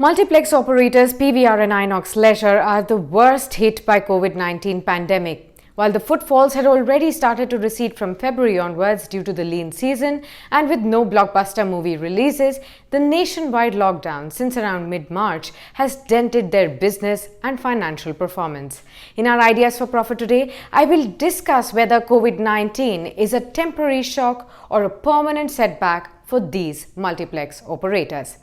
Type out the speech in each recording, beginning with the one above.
Multiplex operators PVR and Inox Leisure are the worst hit by COVID-19 pandemic. While the footfalls had already started to recede from February onwards due to the lean season and with no blockbuster movie releases, the nationwide lockdown since around mid-March has dented their business and financial performance. In our Ideas for Profit today, I will discuss whether COVID-19 is a temporary shock or a permanent setback for these multiplex operators.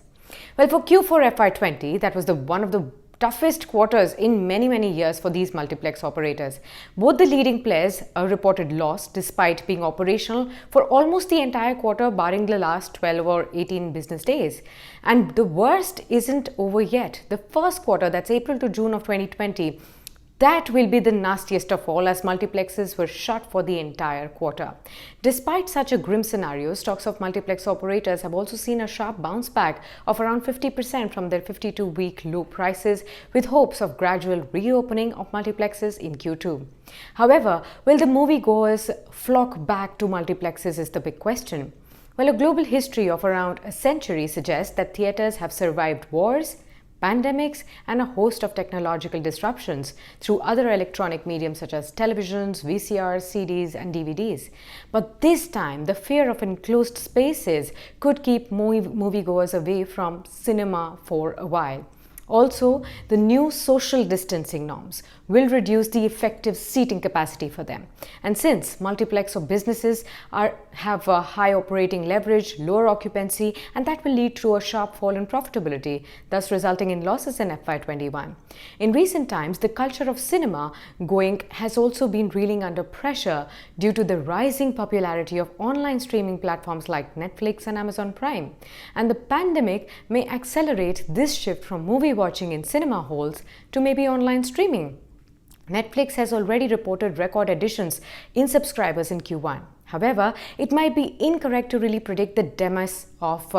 Well, for Q4 FY20, that was one of the toughest quarters in many years for these multiplex operators. Both the leading players reported loss despite being operational for almost the entire quarter, barring the last 12 or 18 business days. And the worst isn't over yet. The first quarter, that's April to June of 2020, that will be the nastiest of all, as multiplexes were shut for the entire quarter. Despite such a grim scenario, stocks of multiplex operators have also seen a sharp bounce back of around 50% from their 52-week low prices, with hopes of gradual reopening of multiplexes in Q2. However, will the moviegoers flock back to multiplexes is the big question. Well, a global history of around a century suggests that theaters have survived wars, pandemics, and a host of technological disruptions through other electronic mediums such as televisions, VCRs, CDs, and DVDs. But this time, the fear of enclosed spaces could keep moviegoers away from cinema for a while. Also, the new social distancing norms will reduce the effective seating capacity for them. And since multiplex or businesses have a high operating leverage, lower occupancy, and that will lead to a sharp fall in profitability, thus resulting in losses in FY21. In recent times, the culture of cinema going has also been reeling under pressure due to the rising popularity of online streaming platforms like Netflix and Amazon Prime. And the pandemic may accelerate this shift from movie watching in cinema halls to maybe online streaming. Netflix has already reported record additions in subscribers in Q1. However, it might be incorrect to really predict the demise of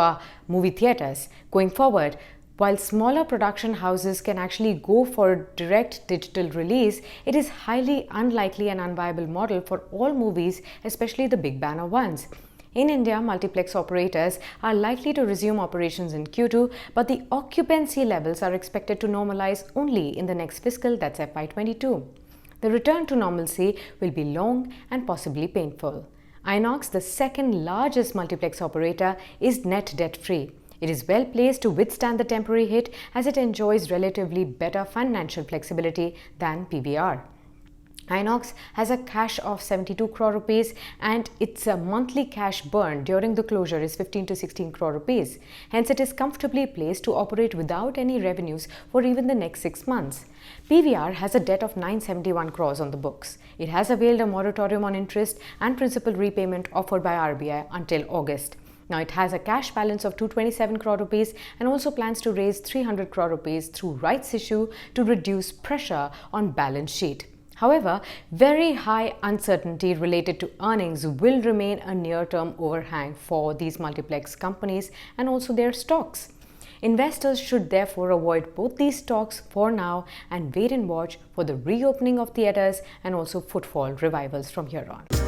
movie theaters going forward. While smaller production houses can actually go for direct digital release, it is highly unlikely and unviable model for all movies, especially the big banner ones. In India, multiplex operators are likely to resume operations in Q2, but the occupancy levels are expected to normalize only in the next fiscal, that's FY22. The return to normalcy will be long and possibly painful. Inox, the second largest multiplex operator, is net debt-free. It is well placed to withstand the temporary hit as it enjoys relatively better financial flexibility than PVR. Inox has a cash of 72 crore rupees and its monthly cash burn during the closure is 15 to 16 crore rupees. Hence, it is comfortably placed to operate without any revenues for even the next 6 months. PVR has a debt of 971 crores on the books. It has availed a moratorium on interest and principal repayment offered by RBI until August. Now, it has a cash balance of 227 crore rupees and also plans to raise 300 crore rupees through rights issue to reduce pressure on balance sheet. However, very high uncertainty related to earnings will remain a near-term overhang for these multiplex companies and also their stocks. Investors should therefore avoid both these stocks for now and wait and watch for the reopening of theaters and also footfall revivals from here on.